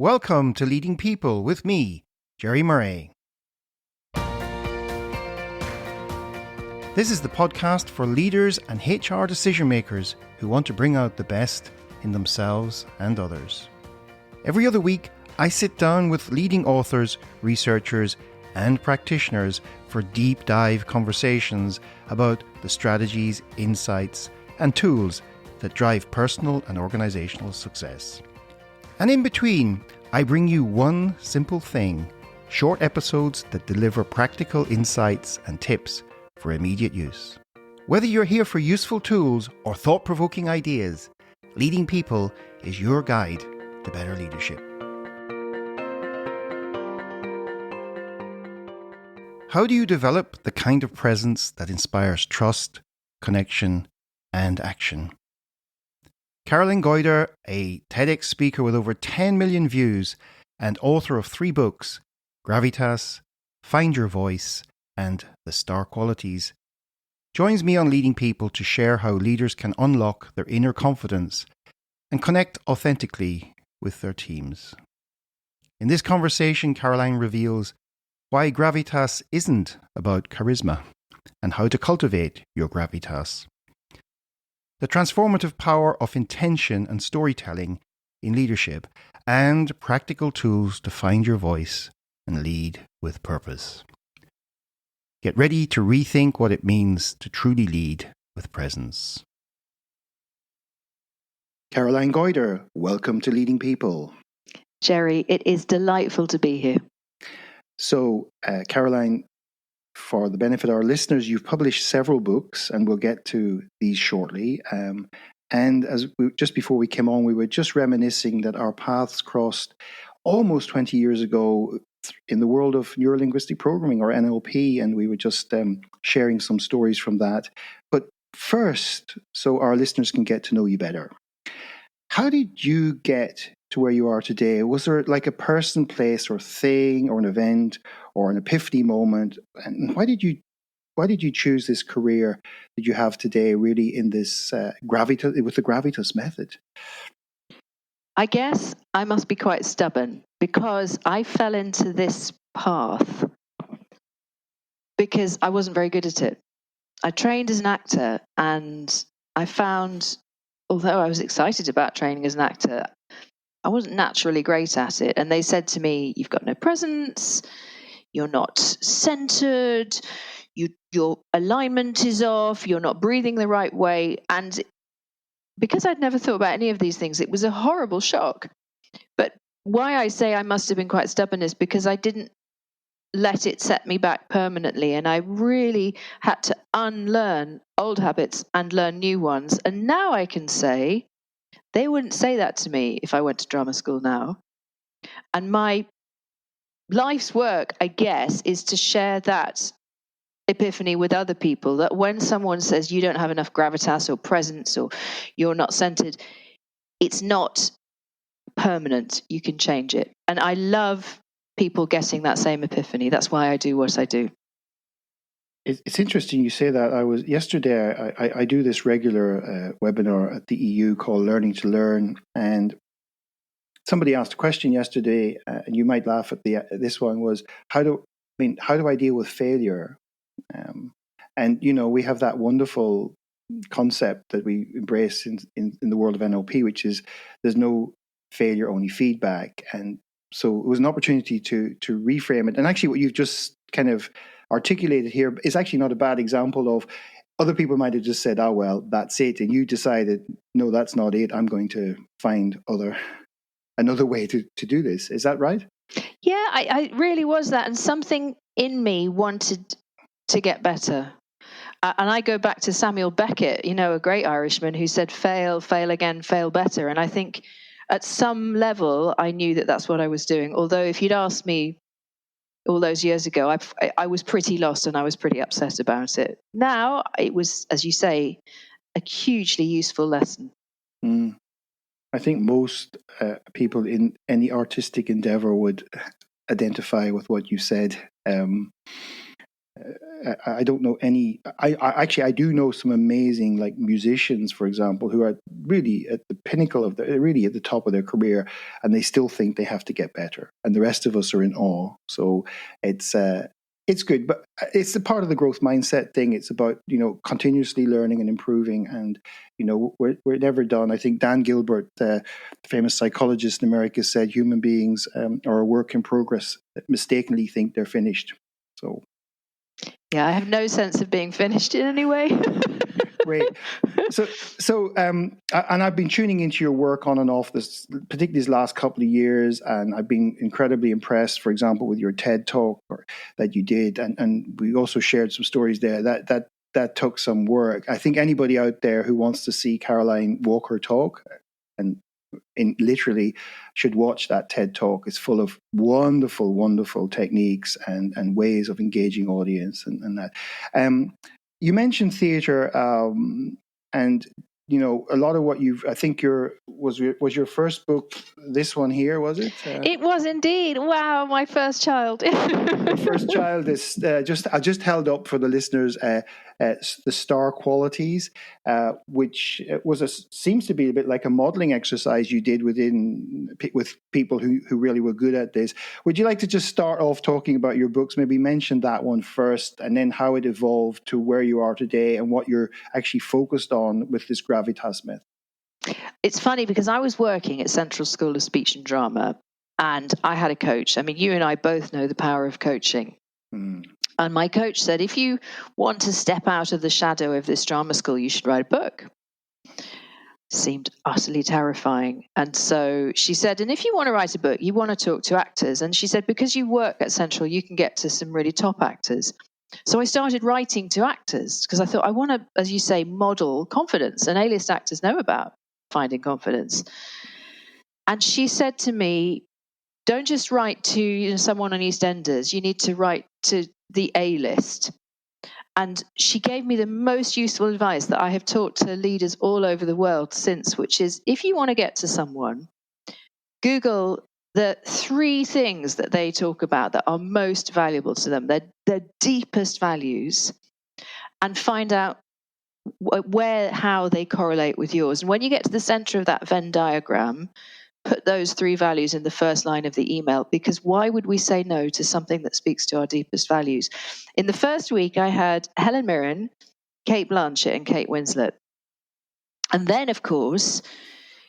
Welcome to Leading People with me, Jerry Murray. This is the podcast for leaders and HR decision makers who want to bring out the best in themselves and others. Every other week, I sit down with leading authors, researchers, and practitioners for deep dive conversations about the strategies, insights, and tools that drive personal and organizational success. And in between, I bring you one simple thing, short episodes that deliver practical insights and tips for immediate use. Whether you're here for useful tools or thought-provoking ideas, Leading People is your guide to better leadership. How do you develop the kind of presence that inspires trust, connection, and action? Caroline Goyder, a TEDx speaker with over 10 million views and author of 3 books, Gravitas, Find Your Voice, and The Star Qualities, joins me on Leading People to share how leaders can unlock their inner confidence and connect authentically with their teams. In this conversation, Caroline reveals why Gravitas isn't about charisma and how to cultivate your Gravitas. The transformative power of intention and storytelling in leadership, and practical tools to find your voice and lead with purpose. Get ready to rethink what it means to truly lead with presence. Caroline Goyder, welcome to Leading People. Jerry, it is delightful to be here. So, Caroline, for the benefit of our listeners, you've published several books, and we'll get to these shortly. And just before we came on, we were just reminiscing that our paths crossed almost 20 years ago in the world of neurolinguistic programming, or NLP, and we were just sharing some stories from that. But first, so our listeners can get to know you better, how did you get to where you are today? Was there like a person, place, or thing, or an event, or an epiphany moment? And why did you choose this career that you have today, really in this Gravitas, with the Gravitas method? I guess I must be quite stubborn, because I fell into this path because I wasn't very good at it. I trained as an actor, and I found, although I was excited about training as an actor, I wasn't naturally great at it. And they said to me, "You've got no presence, you're not centered, your alignment is off, you're not breathing the right way." And because I'd never thought about any of these things, it was a horrible shock. But why I say I must have been quite stubborn is because I didn't let it set me back permanently. And I really had to unlearn old habits and learn new ones. And now I can say, they wouldn't say that to me if I went to drama school now. And my life's work, I guess, is to share that epiphany with other people, that when someone says you don't have enough gravitas or presence or you're not centered, it's not permanent. You can change it. And I love people getting that same epiphany. That's why I do what I do. It's interesting you say that. Yesterday, I do this regular webinar at the EU called Learning to Learn, and somebody asked a question yesterday, and you might laugh at this one, was how do I deal with failure? And we have that wonderful concept that we embrace in the world of NLP, which is there's no failure, only feedback. And so it was an opportunity to reframe it. And actually, what you've just kind of articulated here is actually not a bad example of other people might have just said, "Oh well, that's it," and you decided, "No, that's not it. I'm going to find another way to do this." Is that right? Yeah, I really was that, and something in me wanted to get better. And I go back to Samuel Beckett, a great Irishman, who said, "Fail, fail again, fail better." And I think at some level, I knew that that's what I was doing. Although if you'd asked me all those years ago, I was pretty lost and I was pretty upset about it. Now it was, as you say, a hugely useful lesson. I think most people in any artistic endeavor would identify with what you said. I don't know any. I do know some amazing like musicians, for example, who are really at the pinnacle of really at the top of their career, and they still think they have to get better, and the rest of us are in awe. So it's good, but it's a part of the growth mindset thing. It's about continuously learning and improving, and we're never done. I think Dan Gilbert, the famous psychologist in America, said human beings are a work in progress that mistakenly think they're finished. So. Yeah, I have no sense of being finished in any way. Great. So, and I've been tuning into your work on and off this, particularly these last couple of years, and I've been incredibly impressed, for example, with your TED talk that you did, and we also shared some stories there that took some work. I think anybody out there who wants to see Caroline Walker talk, and literally should watch that TED talk. It's full of wonderful, wonderful techniques and ways of engaging audience and that. You mentioned theater, and a lot of what I think was your first book. This one here, was it? It was indeed. Wow, my first child. Your first child is I just held up for the listeners the Star Qualities, which seems to be a bit like a modeling exercise you did with people who really were good at this. Would you like to just start off talking about your books? Maybe mention that one first, and then how it evolved to where you are today and what you're actually focused on with this Gravitas myth. It's funny because I was working at Central School of Speech and Drama, and I had a coach. I mean, you and I both know the power of coaching. And my coach said, if you want to step out of the shadow of this drama school, you should write a book. Seemed utterly terrifying. And so she said, and if you want to write a book, you want to talk to actors. And she said, because you work at Central, you can get to some really top actors. So I started writing to actors because I thought I want to, as you say, model confidence. And A-list actors know about finding confidence. And she said to me, don't just write to someone on EastEnders. You need to write to the A-list. And she gave me the most useful advice that I have taught to leaders all over the world since, which is if you want to get to someone, Google the 3 things that they talk about that are most valuable to them, their deepest values, and find out how they correlate with yours. And when you get to the center of that Venn diagram, put those 3 values in the first line of the email, because why would we say no to something that speaks to our deepest values? In the first week, I had Helen Mirren, Kate Blanchett, and Kate Winslet. And then, of course,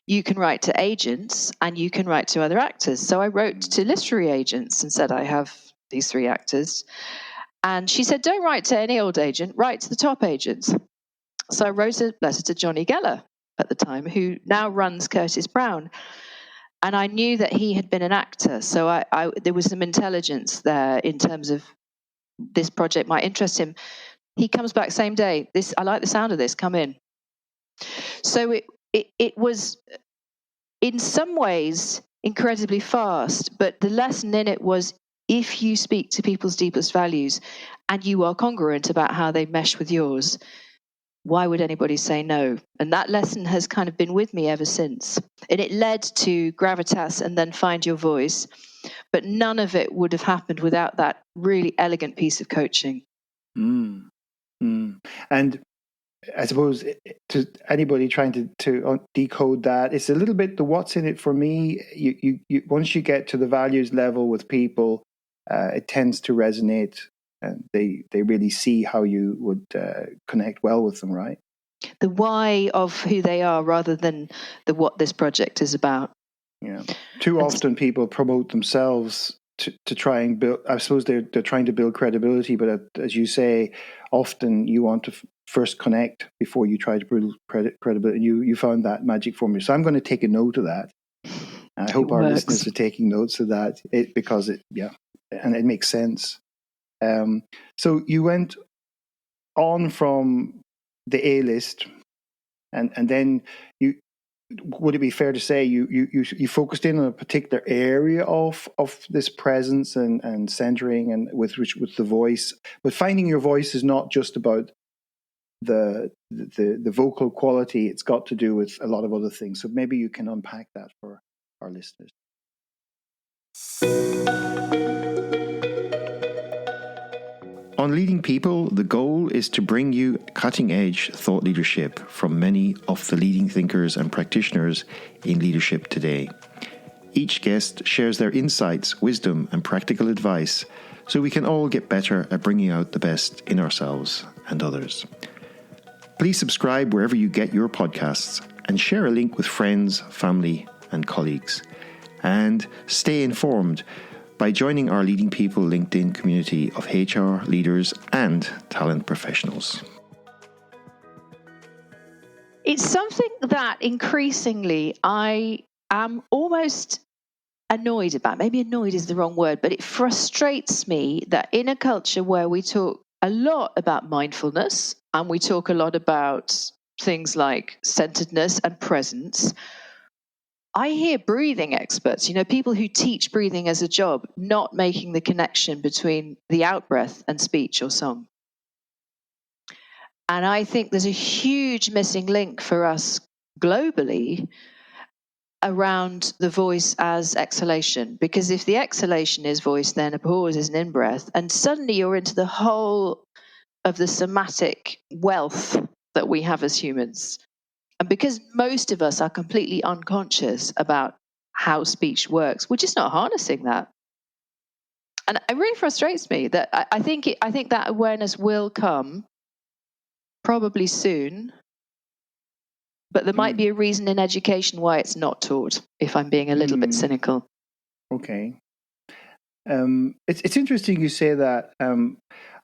you can write to agents and you can write to other actors. So I wrote to literary agents and said, I have these 3 actors. And she said, don't write to any old agent, write to the top agents. So I wrote a letter to Johnny Geller at the time, who now runs Curtis Brown. And I knew that he had been an actor, so there was some intelligence there in terms of this project might interest him. He comes back same day. I like the sound of this. Come in. So it was in some ways incredibly fast, but the lesson in it was if you speak to people's deepest values and you are congruent about how they mesh with yours, why would anybody say no? And that lesson has kind of been with me ever since. And it led to Gravitas and then Find Your Voice. But none of it would have happened without that really elegant piece of coaching. And I suppose to anybody trying to decode that, it's a little bit the what's in it for me. You once you get to the values level with people, it tends to resonate. And they really see how you would connect well with them, right? The why of who they are rather than the what this project is about. Yeah. Too often people promote themselves to try and build. I suppose they're trying to build credibility, but as you say, often you want to first connect before you try to build credibility. And you found that magic formula. So I'm going to take a note of that. I hope our listeners are taking notes of that because it makes sense. So you went on from the A-list, and then would it be fair to say you focused in on a particular area of this presence and centering and with the voice, but finding your voice is not just about the vocal quality. It's got to do with a lot of other things. So maybe you can unpack that for our listeners. On Leading People, the goal is to bring you cutting-edge thought leadership from many of the leading thinkers and practitioners in leadership today. Each guest shares their insights, wisdom, and practical advice so we can all get better at bringing out the best in ourselves and others. Please subscribe wherever you get your podcasts and share a link with friends, family, and colleagues. And stay informed by joining our Leading People LinkedIn community of HR leaders and talent professionals. It's something that increasingly I am almost annoyed about. Maybe annoyed is the wrong word, but it frustrates me that in a culture where we talk a lot about mindfulness and we talk a lot about things like centeredness and presence, I hear breathing experts, people who teach breathing as a job, not making the connection between the out-breath and speech or song. And I think there's a huge missing link for us globally around the voice as exhalation. Because if the exhalation is voice, then a pause is an in-breath. And suddenly you're into the whole of the somatic wealth that we have as humans. And because most of us are completely unconscious about how speech works, we're just not harnessing that. And it really frustrates me that I think that awareness will come probably soon, but there might be a reason in education why it's not taught, if I'm being a little bit cynical. Okay. It's interesting you say that.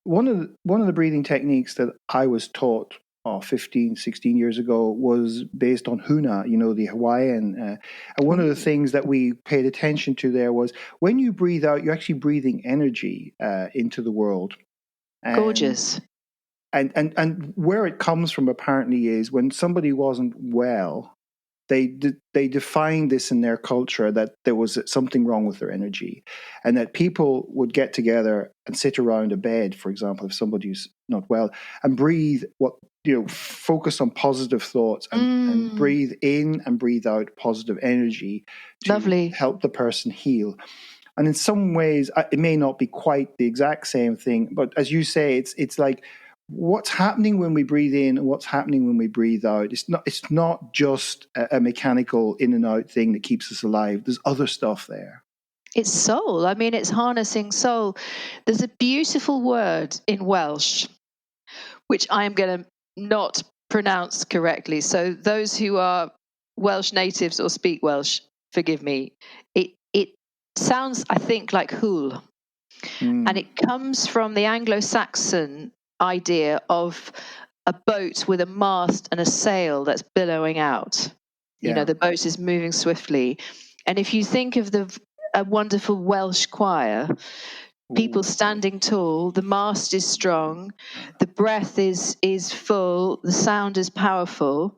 One of the breathing techniques that I was taught 15, 16 years ago was based on huna, the Hawaiian. And one of the things that we paid attention to there was when you breathe out, you're actually breathing energy into the world. Gorgeous. And where it comes from apparently is when somebody wasn't well, they defined this in their culture that there was something wrong with their energy, and that people would get together and sit around a bed, for example, if somebody's not well, and breathe focus on positive thoughts and breathe in and breathe out positive energy to help the person heal. And in some ways, it may not be quite the exact same thing, but as you say, it's like what's happening when we breathe in and what's happening when we breathe out. It's not just a mechanical in and out thing that keeps us alive. There's other stuff there. It's soul. I mean, it's harnessing soul. There's a beautiful word in Welsh, which I am going to not pronounce correctly. So those who are Welsh natives or speak Welsh, forgive me. It sounds, I think, like hwyl. And it comes from the Anglo-Saxon idea of a boat with a mast and a sail that's billowing out. Yeah. The boat is moving swiftly. And if you think of a wonderful Welsh choir, people standing tall, the mast is strong, the breath is full, the sound is powerful.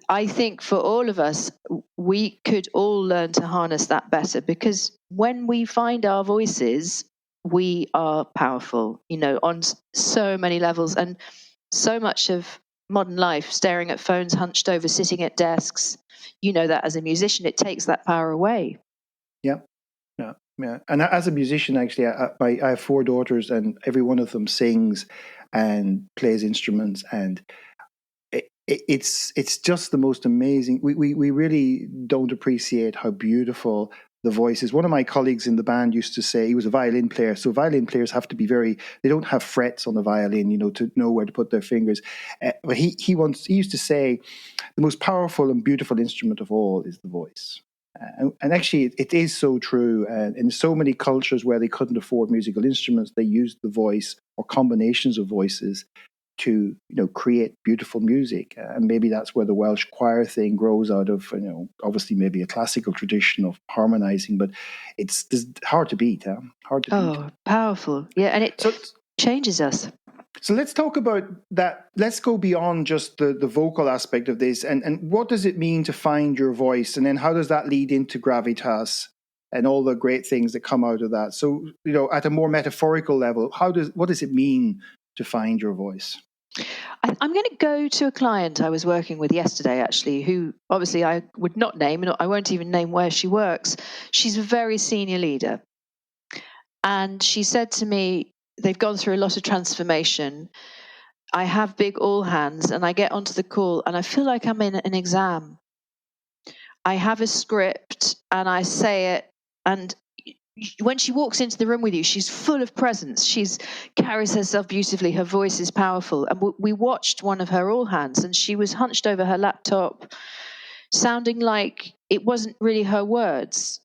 I think for all of us, we could all learn to harness that better, because when we find our voices, we are powerful, on so many levels. And so much of modern life, staring at phones, hunched over, sitting at desks, that as a musician, it takes that power away. Yeah. And as a musician, actually, I have 4 daughters, and every one of them sings and plays instruments, and it's just the most amazing. We really don't appreciate how beautiful the voice is. One of my colleagues in the band used to say, he was a violin player, so violin players have to be they don't have frets on the violin, to know where to put their fingers. But he used to say, the most powerful and beautiful instrument of all is the voice. And actually, it is so true. In so many cultures where they couldn't afford musical instruments, they used the voice or combinations of voices to create beautiful music. And maybe that's where the Welsh choir thing grows out of. Obviously maybe a classical tradition of harmonizing, but it's hard to beat. Hard to beat. Oh, powerful! Yeah, and it changes us. So let's talk about that. Let's go beyond just the vocal aspect of this, and what does it mean to find your voice, and then how does that lead into Gravitas and all the great things that come out of that? So, at a more metaphorical level, what does it mean to find your voice? I'm going to go to a client I was working with yesterday, actually, who obviously I would not name, and I won't even name where she works. She's a very senior leader. And she said to me, they've gone through a lot of transformation. I have big all hands, and I get onto the call, and I feel like I'm in an exam. I have a script, and I say it, and when she walks into the room with you, she's full of presence. She's carries herself beautifully. Her voice is powerful. And we watched one of her all hands, and she was hunched over her laptop, sounding like it wasn't really her words.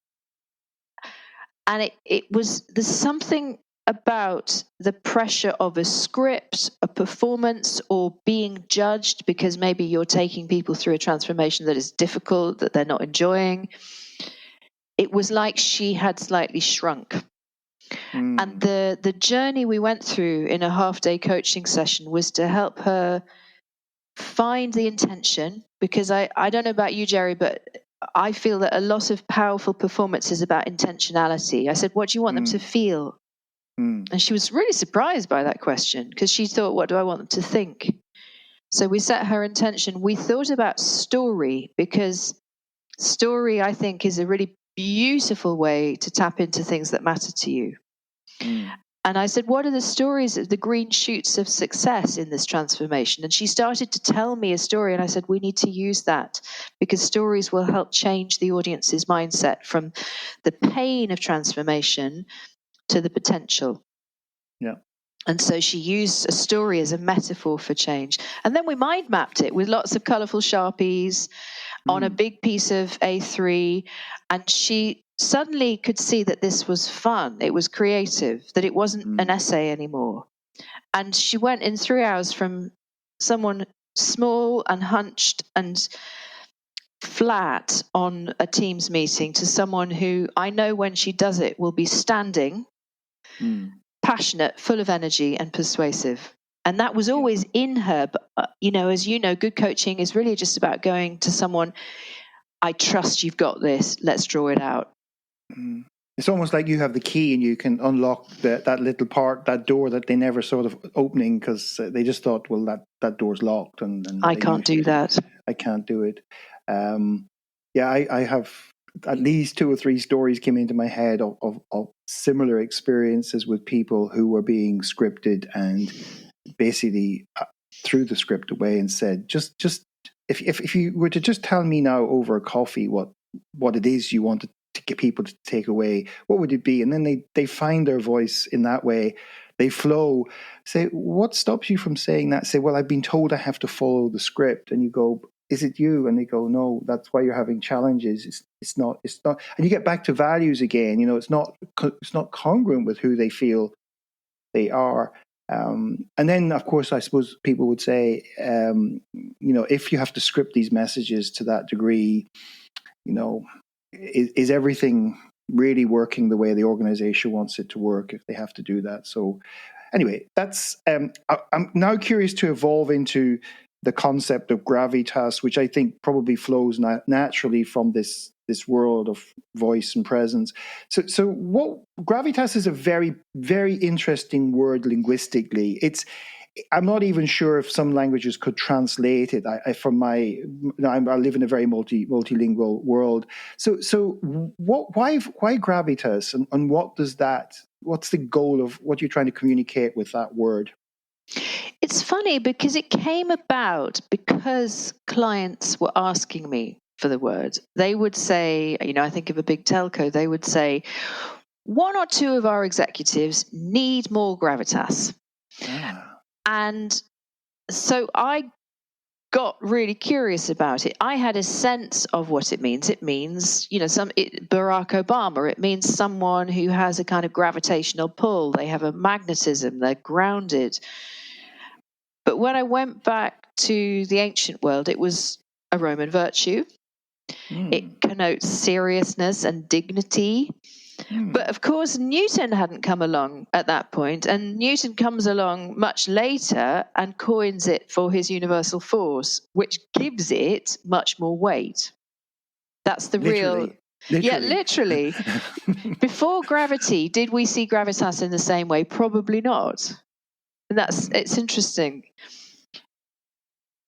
And there's something about the pressure of a script, a performance, or being judged because maybe you're taking people through a transformation that is difficult, that they're not enjoying. It was like she had slightly shrunk. And the journey we went through in a half-day coaching session was to help her find the intention, because I don't know about you, Jerry, but I feel that a lot of powerful performance is about intentionality. I said, what do you want them to feel? And she was really surprised by that question, because she thought, what do I want them to think? So we set her intention. We thought about story, because story, I think, is a really beautiful way to tap into things that matter to you. And I said, what are the stories of the green shoots of success in this transformation? And she started to tell me a story. And I said, we need to use that, because stories will help change the audience's mindset from the pain of transformation to the potential. Yeah. And so she used a story as a metaphor for change. And then we mind mapped it with lots of colorful Sharpies on a big piece of A3. And she suddenly could see that this was fun. It was creative, that it wasn't an essay anymore. And she went in 3 hours from someone small and hunched and flat on a Teams meeting to someone who I know when she does it will be standing, passionate, full of energy, and persuasive. And that was always in her. But, as you know, good coaching is really just about going to someone, I trust you've got this. Let's draw it out. It's almost like you have the key and you can unlock that little part, that door that they never sort of opening, because they just thought, well, that door's locked. And I can't do that. I can't do it. I have at least 2 or 3 stories came into my head of similar experiences with people who were being scripted and basically threw the script away and said, just if you were to just tell me now over a coffee what it is you wanted to get people to take away, what would it be? And then they find their voice in that way. They flow. Say, what stops you from saying that? Say, well, I've been told I have to follow the script. And you go, is it you? And they go, no, that's why you're having challenges. It's not. And you get back to values again. It's not congruent with who they feel they are. And then, of course, I suppose people would say, if you have to script these messages to that degree, is everything really working the way the organization wants it to work if they have to do that? So anyway, that's I'm now curious to evolve into the concept of gravitas, which I think probably flows naturally from this world of voice and presence. So what gravitas is a very, very interesting word linguistically. I'm not even sure if some languages could translate it. I live in a very multilingual world. So why gravitas, and what's the goal of what you're trying to communicate with that word? It's funny because it came about because clients were asking me for the word. They would say, I think of a big telco, they would say, 1 or 2 of our executives need more gravitas. And so I got really curious about it. I had a sense of what it means. It means, Barack Obama, it means someone who has a kind of gravitational pull. They have a magnetism, they're grounded. But when I went back to the ancient world, it was a Roman virtue. It connotes seriousness and dignity. But of course, Newton hadn't come along at that point, and Newton comes along much later and coins it for his universal force, which gives it much more weight. That's the real... Yeah, literally. Before gravity, did we see gravitas in the same way? Probably not. And it's interesting.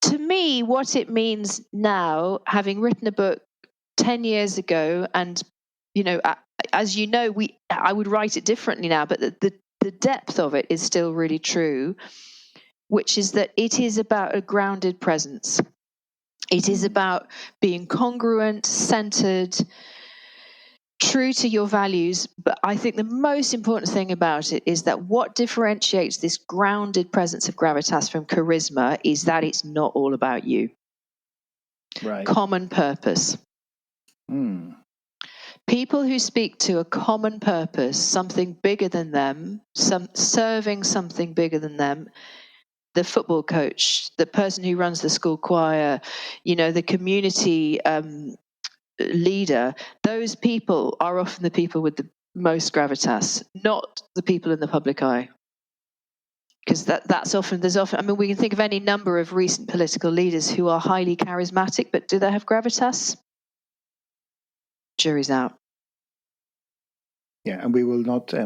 To me, what it means now, having written a book 10 years ago, and as you know, I would write it differently now, but the the depth of it is still really true, which is that it is about a grounded presence. It is about being congruent, centered, true to your values. But I think the most important thing about it is that what differentiates this grounded presence of gravitas from charisma is that it's not all about you. Right. Common purpose. People who speak to a common purpose, something bigger than them, serving something bigger than them, the football coach, the person who runs the school choir, the community leader, those people are often the people with the most gravitas, not the people in the public eye. Because there's often, we can think of any number of recent political leaders who are highly charismatic, but do they have gravitas? Jury's out. Yeah, and we will not put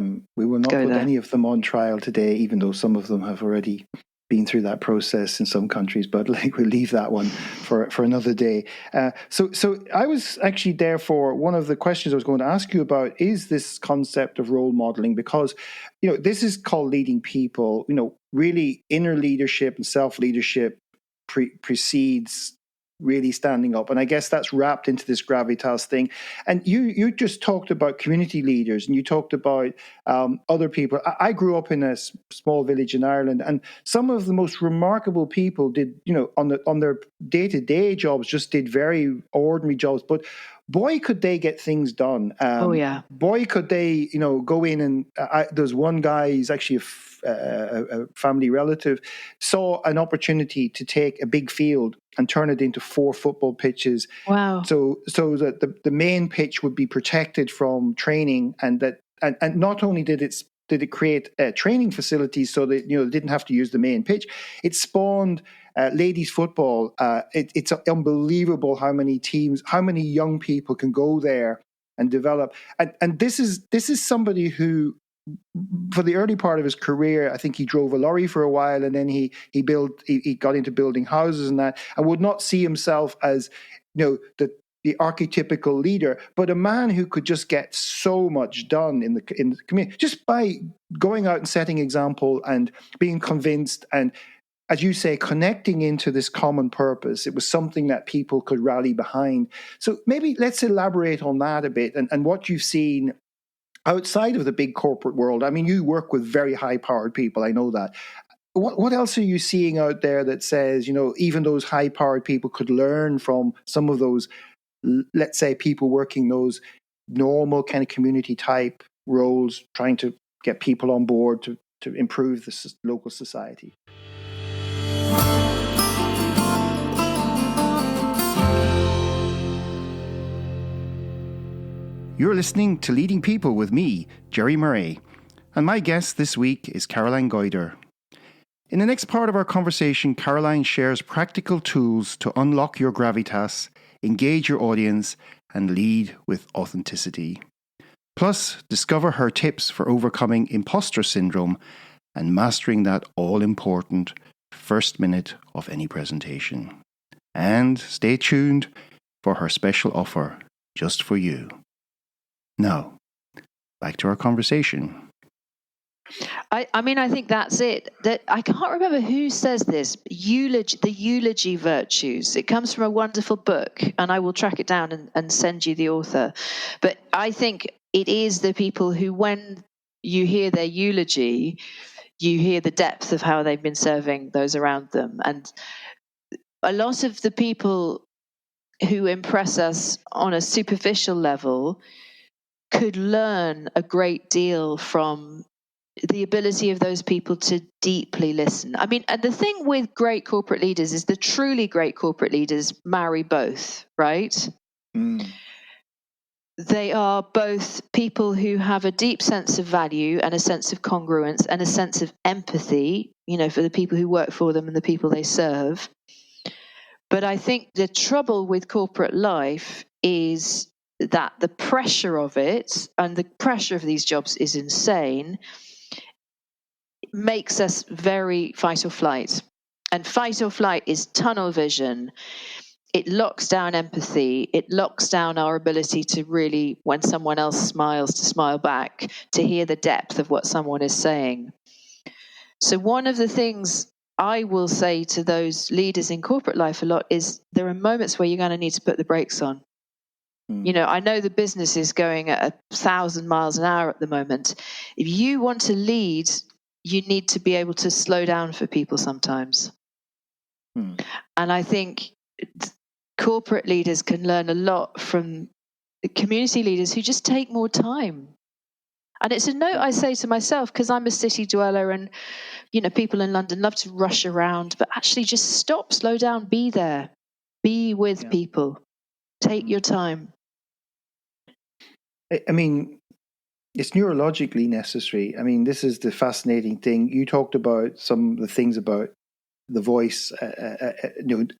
any of them on trial today, even though some of them have already been through that process in some countries. But we'll leave that one for another day. So I was actually there for one of the questions I was going to ask you about is this concept of role modeling, because this is called leading people. Really inner leadership and self leadership precedes really standing up, and I guess that's wrapped into this gravitas thing. And you just talked about community leaders, and you talked about other people. I grew up in a small village in Ireland, and some of the most remarkable people did, on their day-to-day jobs, just did very ordinary jobs, but boy, could they get things done. Boy, could they, go in and there's one guy, he's actually a family relative, saw an opportunity to take a big field and turn it into 4 football pitches. Wow. So that the main pitch would be protected from training, and not only did it create training facilities so that they didn't have to use the main pitch, it spawned ladies football. It's unbelievable how many teams, how many young people can go there and develop. And this is somebody who, for the early part of his career, I think he drove a lorry for a while, and then he got into building houses and that. I would not see himself as the archetypical leader, but a man who could just get so much done in the community just by going out and setting example and being convinced, and, as you say, connecting into this common purpose. It was something that people could rally behind. So maybe let's elaborate on that a bit, and what you've seen outside of the big corporate world. I mean, you work with very high-powered people, I know that. What else are you seeing out there that says, even those high-powered people could learn from some of those, let's say, people working those normal kind of community type roles, trying to get people on board to improve the local society? You're listening to Leading People with me, Jerry Murray, and my guest this week is Caroline Goyder. In the next part of our conversation, Caroline shares practical tools to unlock your gravitas, engage your audience, and lead with authenticity. Plus, discover her tips for overcoming imposter syndrome and mastering that all-important first minute of any presentation. And stay tuned for her special offer just for you. Now, back to our conversation. I think that's it. That I can't remember who says this. The eulogy virtues. It comes from a wonderful book, and I will track it down and send you the author. But I think it is the people who, when you hear their eulogy, you hear the depth of how they've been serving those around them. And a lot of the people who impress us on a superficial level could learn a great deal from the ability of those people to deeply listen. I mean, and the thing with great corporate leaders is the truly great corporate leaders marry both, right? They are both people who have a deep sense of value and a sense of congruence and a sense of empathy, for the people who work for them and the people they serve. But I think the trouble with corporate life is that the pressure of it, and the pressure of these jobs is insane, makes us very fight or flight. And fight or flight is tunnel vision. it locks down empathy. It locks down our ability to really, when someone else smiles, to smile back, to hear the depth of what someone is saying. So one of the things I will say to those leaders in corporate life a lot is there are moments where you're going to need to put the brakes on. I know the business is going at 1,000 miles an hour at the moment. If you want to lead, you need to be able to slow down for people sometimes. And I think corporate leaders can learn a lot from community leaders who just take more time. And it's a note I say to myself, because I'm a city dweller and, people in London love to rush around, but actually just stop, slow down, be there, be with people, take your time. I mean, it's neurologically necessary. I mean, this is the fascinating thing. You talked about some of the things about the voice,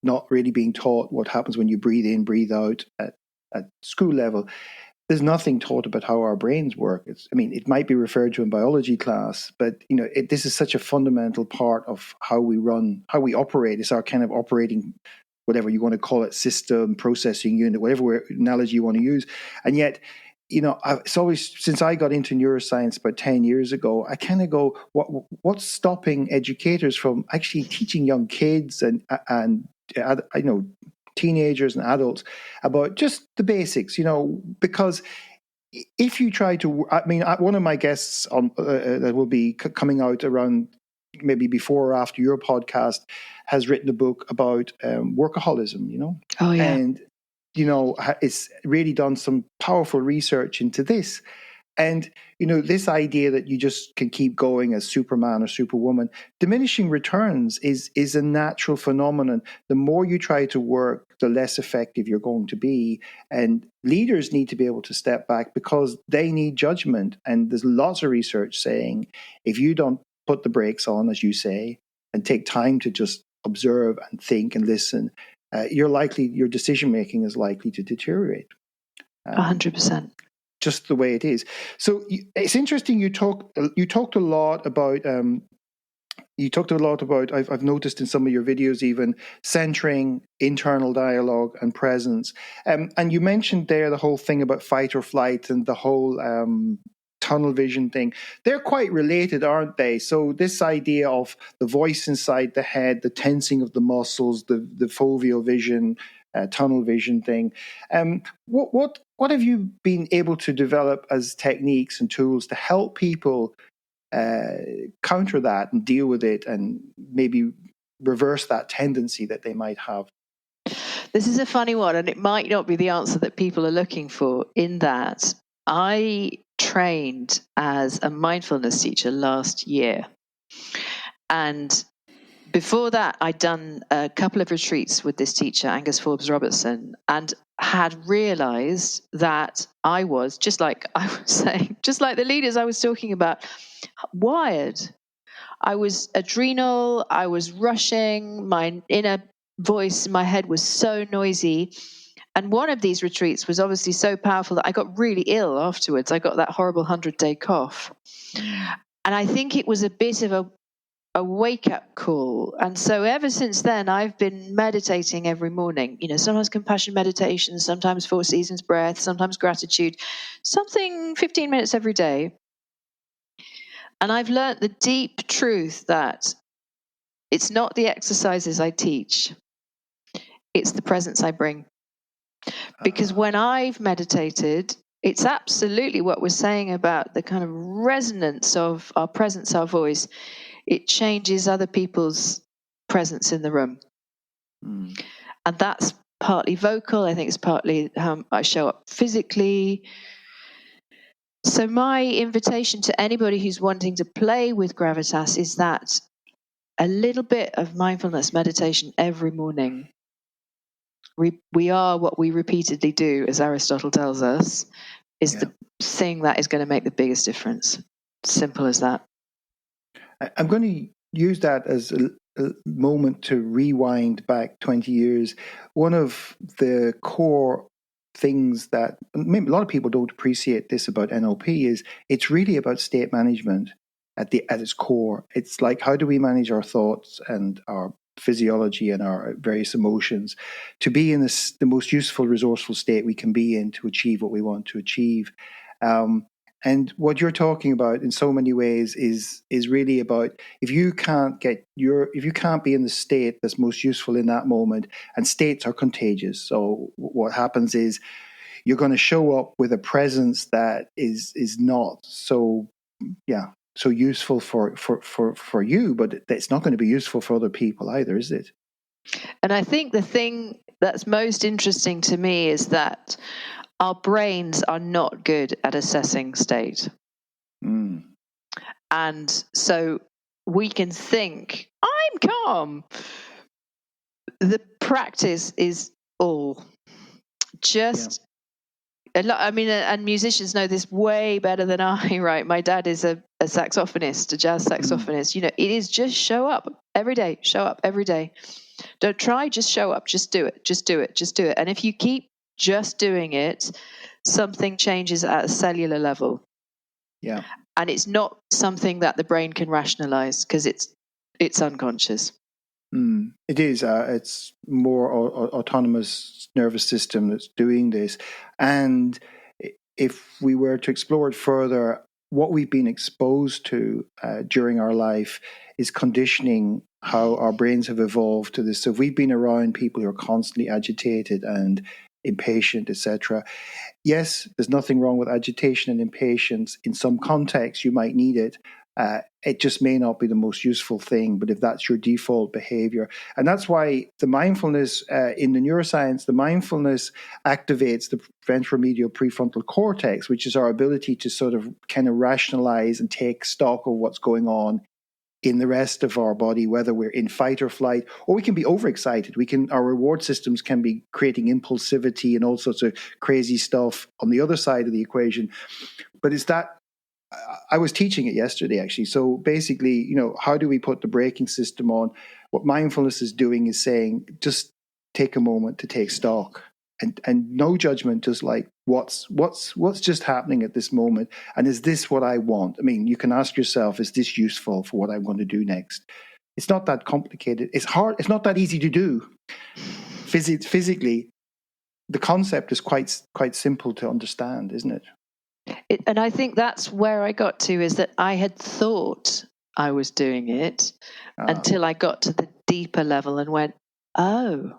not really being taught what happens when you breathe in, breathe out at school level. There's nothing taught about how our brains work. It might be referred to in biology class, but this is such a fundamental part of how we run, how we operate. It's our kind of operating, whatever you want to call it, system, processing unit, whatever analogy you want to use. And yet, it's always, since I got into neuroscience about 10 years ago, I kind of go, what's stopping educators from actually teaching young kids and teenagers and adults about just the basics, because if you try to, one of my guests that will be coming out around maybe before or after your podcast has written a book about workaholism, Oh, yeah. And, it's really done some powerful research into this. And, this idea that you just can keep going as Superman or Superwoman, diminishing returns is a natural phenomenon. The more you try to work, the less effective you're going to be. And leaders need to be able to step back because they need judgment. And there's lots of research saying if you don't put the brakes on, as you say, and take time to just observe and think and listen, your decision-making is likely to deteriorate. 100%. Just the way it is. So it's interesting. You talked a lot about. I've noticed in some of your videos even centering internal dialogue and presence. And you mentioned there the whole thing about fight or flight and the whole tunnel vision thing. They're quite related, aren't they? So this idea of the voice inside the head, the tensing of the muscles, the foveal vision, tunnel vision thing. What have you been able to develop as techniques and tools to help people counter that and deal with it and maybe reverse that tendency that they might have? This is a funny one, and it might not be the answer that people are looking for, in that I trained as a mindfulness teacher last year. And before that, I'd done a couple of retreats with this teacher, Angus Forbes Robertson, and had realized that I was, just like I was saying, just like the leaders I was talking about, wired. I was adrenal, I was rushing, my inner voice in my head was so noisy. And one of these retreats was obviously so powerful that I got really ill afterwards. I got that horrible 100-day cough. And I think it was a bit of a wake-up call. And so ever since then, I've been meditating every morning. Sometimes compassion meditation, sometimes 4 seasons breath, sometimes gratitude, something 15 minutes every day. And I've learned the deep truth that it's not the exercises I teach, it's the presence I bring. Because when I've meditated, it's absolutely what we're saying about the kind of resonance of our presence, our voice. It changes other people's presence in the room. And that's partly vocal. I think it's partly how I show up physically. So my invitation to anybody who's wanting to play with Gravitas is that a little bit of mindfulness meditation every morning. We are what we repeatedly do, as Aristotle tells us, is the thing that is going to make the biggest difference. Simple as that. I'm going to use that as a moment to rewind back 20 years. One of the core things that maybe a lot of people don't appreciate this about NLP is it's really about state management at its core. It's like, how do we manage our thoughts and our physiology and our various emotions, to be in the most useful, resourceful state we can be in to achieve what we want to achieve. And what you're talking about in so many ways is really about if you can't be in the state that's most useful in that moment, and states are contagious. So what happens is you're going to show up with a presence that is not so useful for you, but it's not going to be useful for other people either, is it? And I think the thing that's most interesting to me is that our brains are not good at assessing state. And so we can think, I'm calm. The practice is all just a lot. I mean, and musicians know this way better than I, right? My dad is a saxophonist, a jazz saxophonist. It is just show up every day, Don't try, just show up, just do it. And if you keep just doing it, something changes at a cellular level. Yeah. And it's not something that the brain can rationalize because it's unconscious. It is. It's more autonomous nervous system that's doing this. And if we were to explore it further, what we've been exposed to during our life is conditioning how our brains have evolved to this. So if we've been around people who are constantly agitated and impatient, etc. Yes, there's nothing wrong with agitation and impatience. In some contexts, you might need it. It just may not be the most useful thing, but if that's your default behavior. And that's why the mindfulness in the neuroscience, the mindfulness activates the ventromedial prefrontal cortex, which is our ability to sort of kind of rationalize and take stock of what's going on in the rest of our body, whether we're in fight or flight, or we can be overexcited. Our reward systems can be creating impulsivity and all sorts of crazy stuff on the other side of the equation. But it's that, I was teaching it yesterday, actually. So basically, how do we put the braking system on? What mindfulness is doing is saying, just take a moment to take stock and no judgment, just like what's just happening at this moment. And is this what I want? I mean, you can ask yourself, is this useful for what I want to do next? It's not that complicated. It's hard. It's not that easy to do. Physically, the concept is quite simple to understand, isn't it? And I think that's where I got to, is that I had thought I was doing it until I got to the deeper level and went, oh,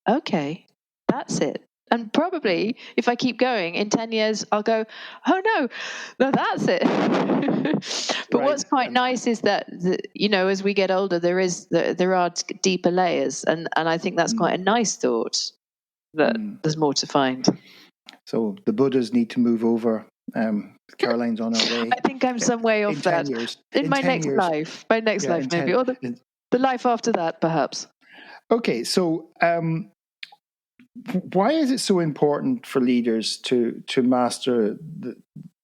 okay, that's it. And probably if I keep going in 10 years, I'll go, oh, no, that's it. But right. What's quite nice is that, as we get older, there are deeper layers. And I think that's quite a nice thought, that there's more to find. So the Buddhas need to move over. Caroline's on her way. I think I'm some way off that. 10 years. In my next life. My next life, maybe. Or the life after that, perhaps. Okay, so why is it so important for leaders to master the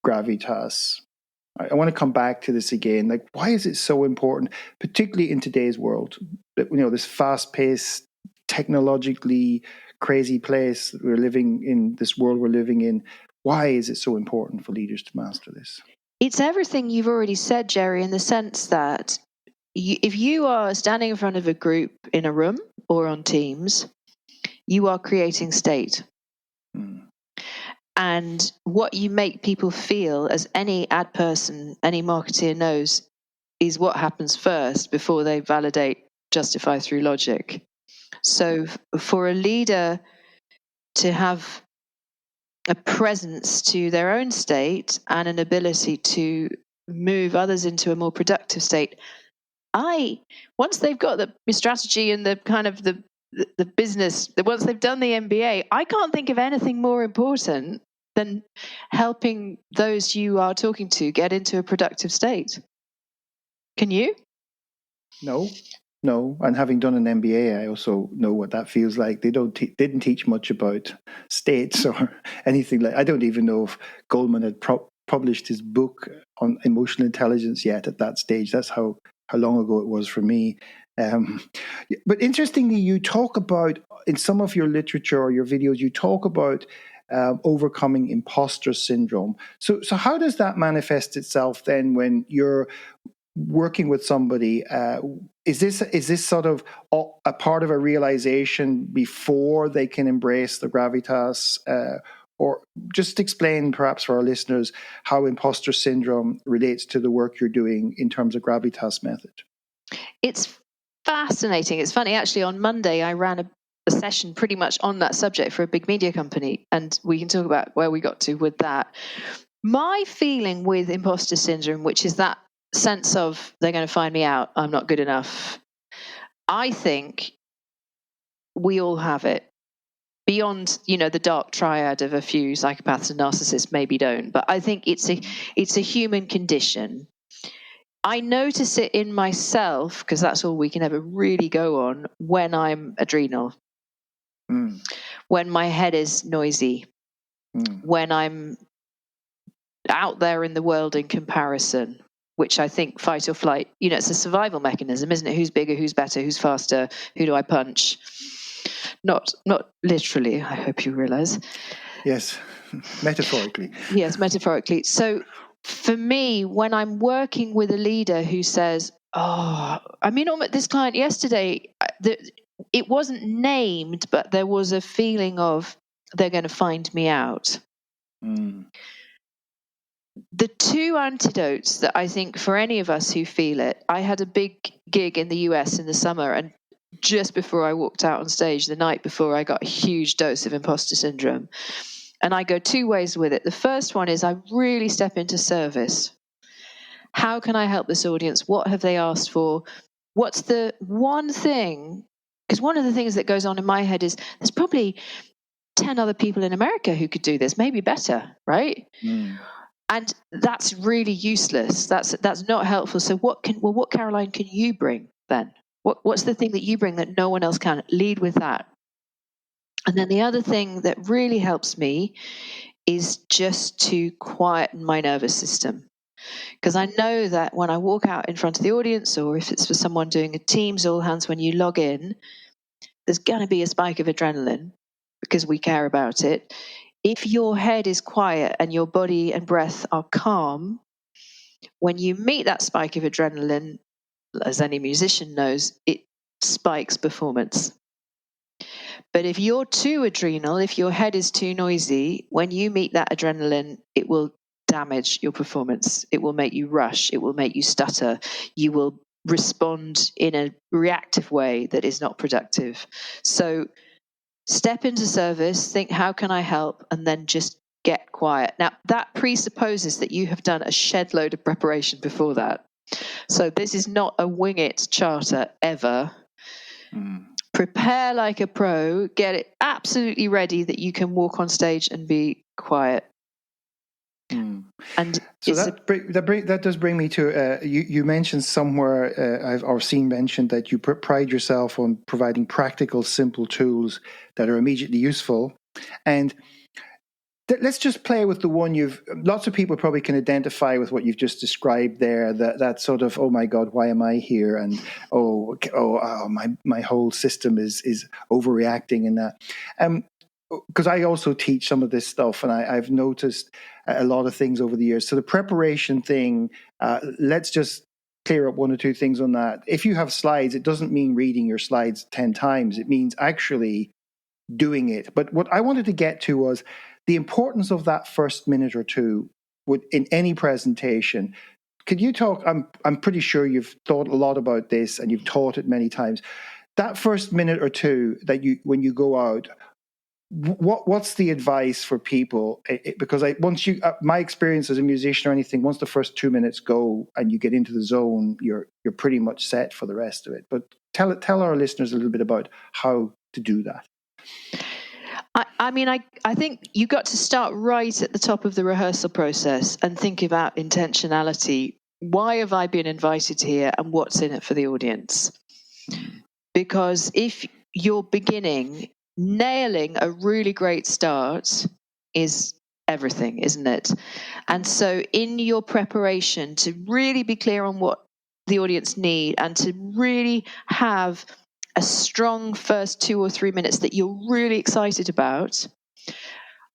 gravitas? I want to come back to this again. Like, why is it so important, particularly in today's world? That this fast-paced, technologically crazy place that we're living in, this world we're living in. Why is it so important for leaders to master this? It's everything you've already said, Jerry, in the sense that if you are standing in front of a group in a room or on Teams, you are creating state. And what you make people feel, as any ad person, any marketeer knows, is what happens first before they validate, justify through logic. So for a leader to have a presence to their own state and an ability to move others into a more productive state, once they've got the strategy and the kind of the business, once they've done the MBA, I can't think of anything more important than helping those you are talking to get into a productive state. Can you? No, and having done an MBA, I also know what that feels like. They didn't teach much about states or anything like. I don't even know if Goldman had published his book on emotional intelligence yet at that stage. That's how long ago it was for me. But interestingly, you talk about, in some of your literature or your videos, you talk about overcoming imposter syndrome. So how does that manifest itself then when you're working with somebody, is this sort of a part of a realization before they can embrace the gravitas? Or just explain, perhaps, for our listeners how imposter syndrome relates to the work you're doing in terms of gravitas method. It's fascinating. It's funny, actually, on Monday, I ran a session pretty much on that subject for a big media company, and we can talk about where we got to with that. My feeling with imposter syndrome, which is that sense of they're going to find me out, I'm not good enough, I think we all have it. Beyond, the dark triad of a few psychopaths and narcissists maybe don't, but I think it's a human condition. I notice it in myself, because that's all we can ever really go on, when I'm adrenal, when my head is noisy, when I'm out there in the world in comparison, which I think fight or flight, it's a survival mechanism, isn't it? Who's bigger, who's better, who's faster, who do I punch? Not literally, I hope you realize. Yes, metaphorically. Yes, metaphorically. So for me, when I'm working with a leader who says, this client yesterday, it wasn't named, but there was a feeling of they're going to find me out. The two antidotes that I think for any of us who feel it, I had a big gig in the US in the summer, and just before I walked out on stage, the night before, I got a huge dose of imposter syndrome. And I go two ways with it. The first one is I really step into service. How can I help this audience? What have they asked for? What's the one thing? Because one of the things that goes on in my head is there's probably 10 other people in America who could do this, maybe better, right? And that's really useless. That's not helpful. So what Caroline can you bring then? What's the thing that you bring that no one else can? Lead with that. And then the other thing that really helps me is just to quieten my nervous system. Because I know that when I walk out in front of the audience, or if it's for someone doing a Teams all hands, when you log in, there's going to be a spike of adrenaline because we care about it. If your head is quiet and your body and breath are calm, when you meet that spike of adrenaline, as any musician knows, it spikes performance. But if you're too adrenal, if your head is too noisy, when you meet that adrenaline, it will damage your performance. It will make you rush. It will make you stutter. You will respond in a reactive way that is not productive. So step into service, think, how can I help? And then just get quiet. Now, that presupposes that you have done a shed load of preparation before that. So this is not a wing it charter ever. Prepare like a pro, get it absolutely ready that you can walk on stage and be quiet. And so that does bring me to you mentioned somewhere I've seen mentioned that you pride yourself on providing practical, simple tools that are immediately useful. And let's just play with the one lots of people probably can identify with what you've just described there, that sort of, oh my God, why am I here? And my whole system is overreacting in that. Because I also teach some of this stuff, and I've noticed a lot of things over the years. So the preparation thing, let's just clear up one or two things on that. If you have slides, it doesn't mean reading your slides 10 times. It means actually doing it. But what I wanted to get to was the importance of that first minute or two in any presentation. Could you talk? I'm pretty sure you've thought a lot about this and you've taught it many times. That first minute or two that when you go out, what's the advice for people? Because my experience as a musician or anything, once the first 2 minutes go and you get into the zone, you're pretty much set for the rest of it. But tell our listeners a little bit about how to do that. I think you got to start right at the top of the rehearsal process and think about intentionality. Why have I been invited here, and what's in it for the audience? Because if you're beginning, nailing a really great start is everything, isn't it? And so in your preparation, to really be clear on what the audience need and to really have a strong first 2 or 3 minutes that you're really excited about,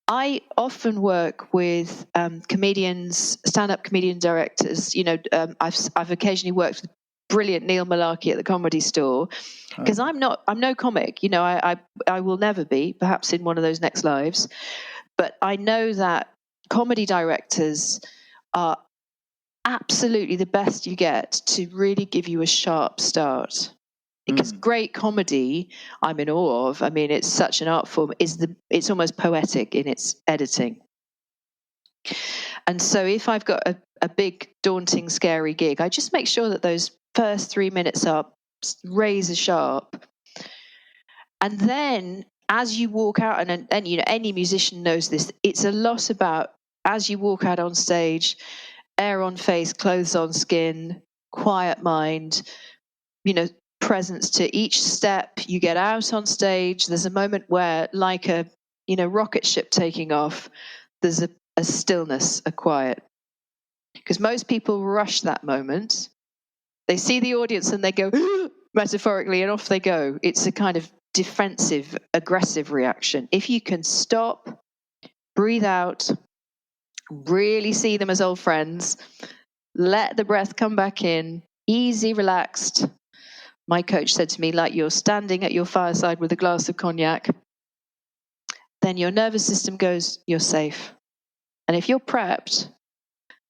I often work with comedians, stand-up comedian directors. I've occasionally worked with brilliant Neil Malarkey at the Comedy Store, because I'm no comic. I will never be, perhaps in one of those next lives. But I know that comedy directors are absolutely the best you get to really give you a sharp start. Because great comedy, I'm in awe of. I mean, it's such an art form. It's almost poetic in its editing. And so if I've got a big, daunting, scary gig, I just make sure that those first 3 minutes are razor sharp. And then as you walk out, and any musician knows this, it's a lot about, as you walk out on stage, air on face, clothes on skin, quiet mind, presence to each step. You get out on stage, there's a moment where, like a rocket ship taking off, there's a stillness, a quiet. Because most people rush that moment. They see the audience and they go metaphorically, and off they go. It's a kind of defensive, aggressive reaction. If you can stop, breathe out, really see them as old friends, let the breath come back in, easy, relaxed. My coach said to me, like you're standing at your fireside with a glass of cognac. Then your nervous system goes, you're safe. And if you're prepped,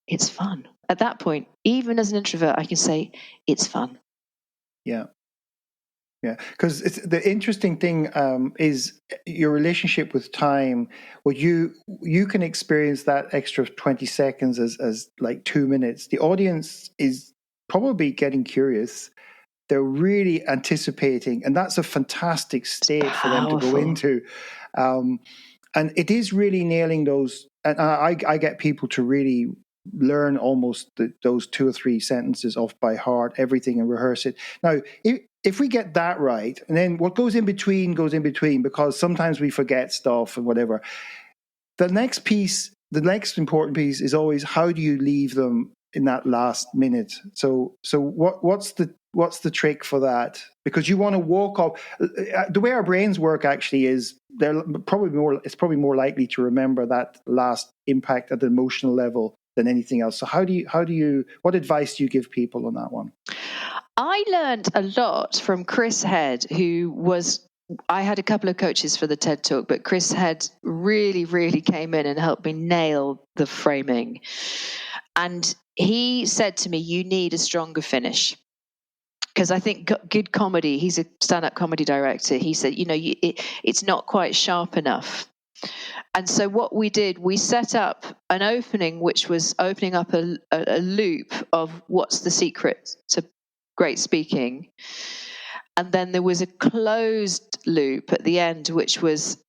it's fun. At that point, even as an introvert, I can say it's fun. Yeah. Because the interesting thing is your relationship with time. Well, you can experience that extra 20 seconds as like 2 minutes. The audience is probably getting curious. They're really anticipating, and that's a fantastic state for them to go into. And it is really nailing those. And I get people to really learn almost those 2 or 3 sentences off by heart, everything, and rehearse it. Now, if we get that right, and then what goes in between, because sometimes we forget stuff and whatever. The next important piece is always, how do you leave them in that last minute? So what's the trick for that? Because you want to walk up. The way our brains work actually is it's probably more likely to remember that last impact at the emotional level than anything else. So what advice do you give people on that one? I learned a lot from Chris Head, I had a couple of coaches for the TED Talk, but Chris Head really, really came in and helped me nail the framing. And he said to me, you need a stronger finish. Because I think good comedy, he's a stand-up comedy director, he said, it's not quite sharp enough. And so what we did, we set up an opening, which was opening up a loop of what's the secret to great speaking. And then there was a closed loop at the end, which was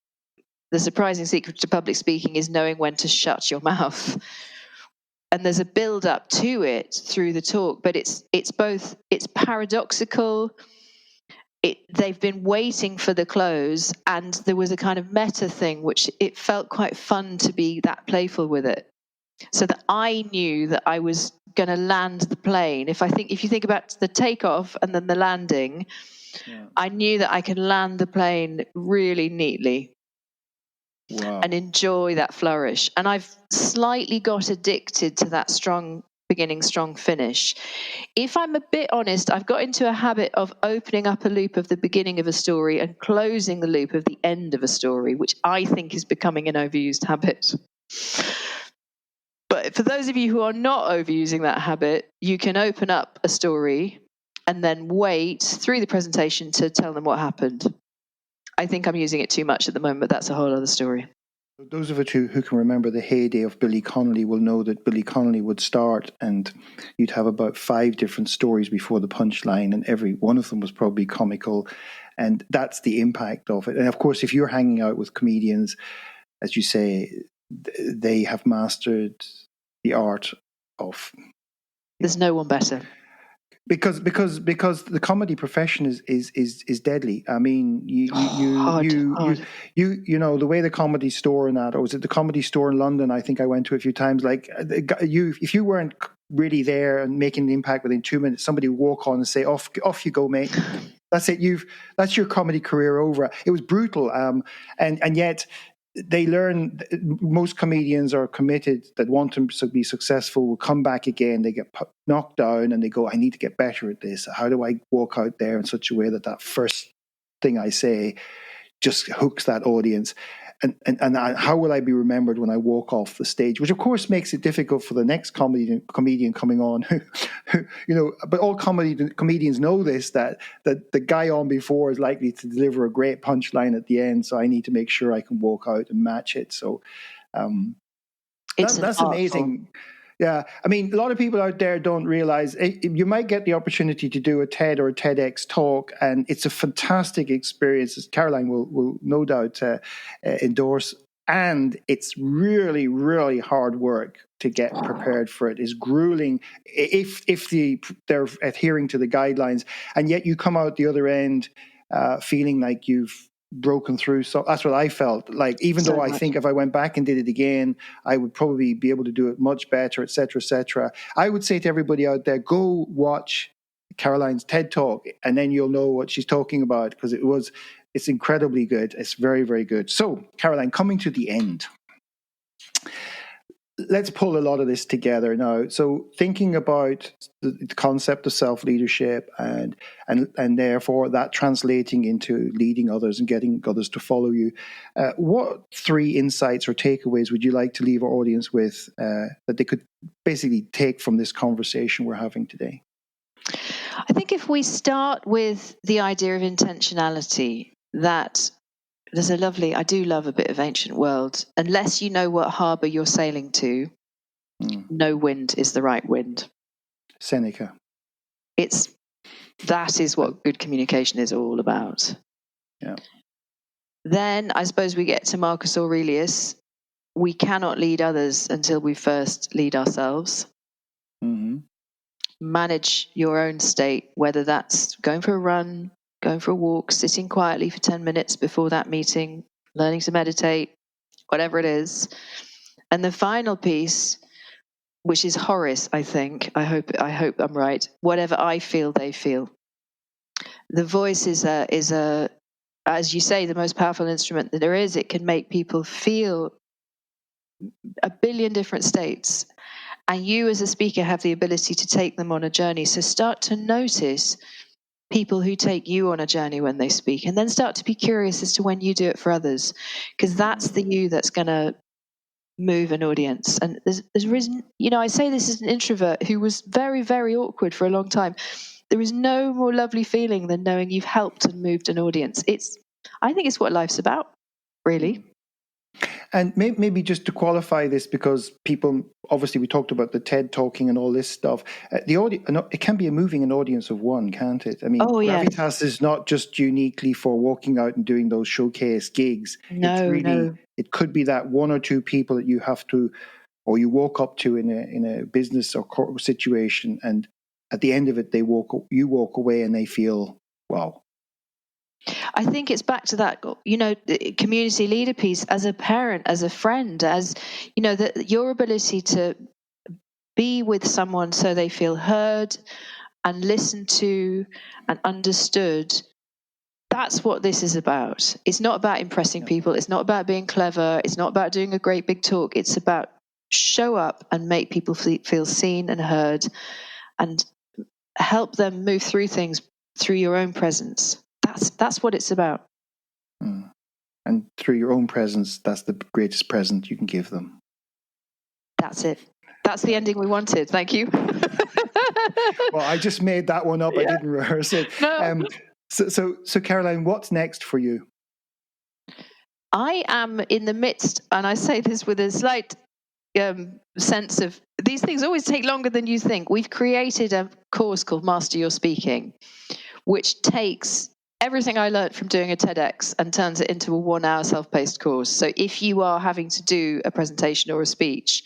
the surprising secret to public speaking is knowing when to shut your mouth. And there's a build up to it through the talk, but it's paradoxical. They've been waiting for the close, and there was a kind of meta thing, which it felt quite fun to be that playful with it. So that I knew that I was going to land the plane. If you think about the takeoff and then the landing, I knew that I could land the plane really neatly. Wow. And enjoy that flourish. And I've slightly got addicted to that strong beginning, strong finish. If I'm a bit honest, I've got into a habit of opening up a loop of the beginning of a story and closing the loop of the end of a story, which I think is becoming an overused habit. But for those of you who are not overusing that habit, you can open up a story and then wait through the presentation to tell them what happened. I think I'm using it too much at the moment, but that's a whole other story. Those of us who can remember the heyday of Billy Connolly will know that Billy Connolly would start and you'd have about 5 different stories before the punchline, and every one of them was probably comical. And that's the impact of it. And of course, if you're hanging out with comedians, as you say, they have mastered the art of... There's no one better. Because the comedy profession is deadly. I mean, hard. The way the Comedy Store and that, or was it the Comedy Store in London? I think I went to a few times. Like if you weren't really there and making an impact within 2 minutes, somebody would walk on and say, "Off you go, mate." That's it. That's your comedy career over. It was brutal, and yet they learn. Most comedians are committed that want to be successful will come back again. They get knocked down and they go, I need to get better at this. How do I walk out there in such a way that first thing I say just hooks that audience? And how will I be remembered when I walk off the stage? Which, of course, makes it difficult for the next comedian coming on. But all comedians know this, that the guy on before is likely to deliver a great punchline at the end. So I need to make sure I can walk out and match it. So that's amazing. Yeah, I mean, a lot of people out there don't realize you might get the opportunity to do a TED or a TEDx talk, and it's a fantastic experience, as Caroline will no doubt endorse. And it's really, really hard work to get prepared for it. It's grueling if they're adhering to the guidelines, and yet you come out the other end feeling like you've broken through. So that's what I felt like, even though I think if I went back and did it again, I would probably be able to do it much better, et cetera, et cetera. I would say to everybody out there, go watch Caroline's TED Talk, and then you'll know what she's talking about, because it's incredibly good. It's very, very good. So, Caroline, coming to the end, let's pull a lot of this together now. So thinking about the concept of self-leadership and therefore that translating into leading others and getting others to follow you, what 3 insights or takeaways would you like to leave our audience with that they could basically take from this conversation we're having today? I think if we start with the idea of intentionality, that there's I do love a bit of ancient world. Unless you know what harbour you're sailing to, no wind is the right wind. Seneca. That is what good communication is all about. Yeah. Then I suppose we get to Marcus Aurelius. We cannot lead others until we first lead ourselves. Mm-hmm. Manage your own state, whether that's going for a run, going for a walk, sitting quietly for 10 minutes before that meeting, learning to meditate, whatever it is. And the final piece, which is Horace, I think, I hope I'm right, whatever I feel, they feel. The voice is as you say, the most powerful instrument that there is. It can make people feel a billion different states. And you as a speaker have the ability to take them on a journey. So start to notice people who take you on a journey when they speak, and then start to be curious as to when you do it for others, because that's the you that's going to move an audience. And there's reason, I say this as an introvert who was very, very awkward for a long time. There is no more lovely feeling than knowing you've helped and moved an audience. I think it's what life's about, really. And maybe just to qualify this, because people, obviously we talked about the TED talking and all this stuff, it can be moving an audience of one, can't it? I mean, Gravitas is not just uniquely for walking out and doing those showcase gigs. No. It could be that 1 or 2 people that you have to, or you walk up to in a business or corporate situation, and at the end of it, you walk away and they feel, wow. I think it's back to that, the community leader piece. As a parent, as a friend, as your ability to be with someone so they feel heard and listened to and understood. That's what this is about. It's not about impressing people. It's not about being clever. It's not about doing a great big talk. It's about show up and make people feel seen and heard, and help them move through things through your own presence. That's what it's about. And through your own presence, that's the greatest present you can give them. That's it. That's the ending we wanted. Thank you. Well, I just made that one up. Yeah. I didn't rehearse it. No. So Caroline, what's next for you? I am in the midst, and I say this with a slight sense of, these things always take longer than you think. We've created a course called Master Your Speaking, which takes everything I learned from doing a TEDx and turns it into a 1-hour self-paced course. So if you are having to do a presentation or a speech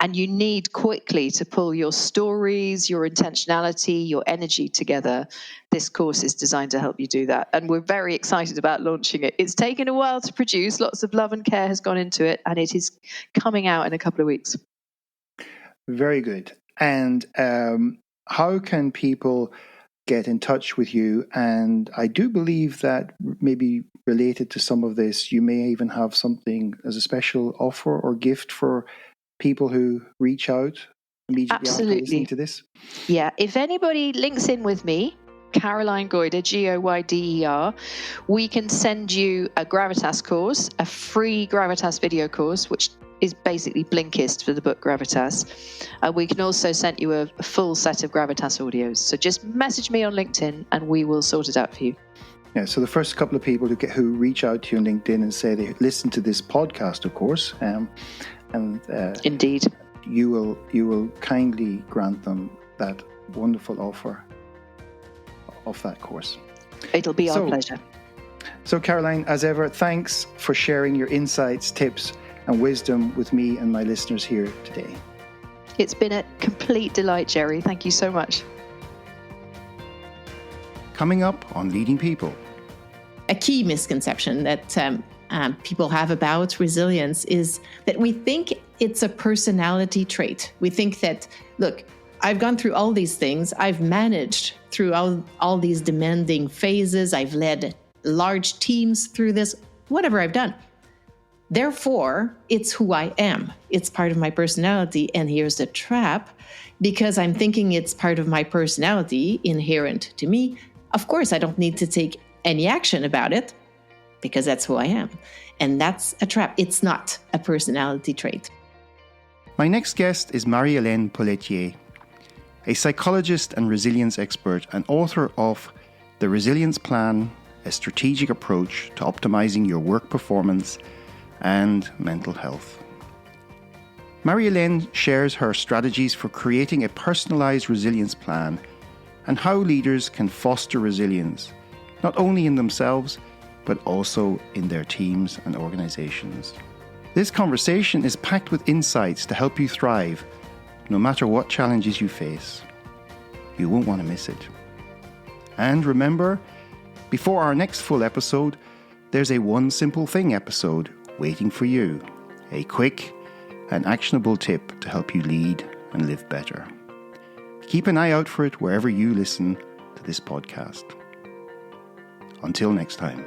and you need quickly to pull your stories, your intentionality, your energy together, this course is designed to help you do that. And we're very excited about launching it. It's taken a while to produce. Lots of love and care has gone into it, and it is coming out in a couple of weeks. Very good. And how can people get in touch with you. And I do believe that maybe related to some of this, you may even have something as a special offer or gift for people who reach out immediately after listening to this. Yeah. If anybody links in with me, Caroline Goyder, Goyder, we can send you a Gravitas course, a free Gravitas video course, which is basically Blinkist for the book Gravitas. We can also send you a full set of Gravitas audios. So just message me on LinkedIn and we will sort it out for you. Yeah, so the first couple of people who reach out to you on LinkedIn and say they listen to this podcast, of course, indeed, you will kindly grant them that wonderful offer of that course. It'll be our pleasure. So Caroline, as ever, thanks for sharing your insights, tips, and wisdom with me and my listeners here today. It's been a complete delight, Jerry. Thank you so much. Coming up on Leading People. A key misconception that people have about resilience is that we think it's a personality trait. We think that, look, I've gone through all these things. I've managed through all these demanding phases. I've led large teams through this, whatever I've done. Therefore, it's who I am. It's part of my personality. And here's the trap. Because I'm thinking it's part of my personality, inherent to me, of course, I don't need to take any action about it because that's who I am. And that's a trap. It's not a personality trait. My next guest is Marie-Hélène Pelletier, a psychologist and resilience expert and author of The Resilience Plan, a strategic approach to optimizing your work performance and mental health. Marie-Hélène shares her strategies for creating a personalized resilience plan and how leaders can foster resilience, not only in themselves, but also in their teams and organizations. This conversation is packed with insights to help you thrive, no matter what challenges you face. You won't want to miss it. And remember, before our next full episode, there's a One Simple Thing episode waiting for you. A quick and actionable tip to help you lead and live better. Keep an eye out for it wherever you listen to this podcast. Until next time.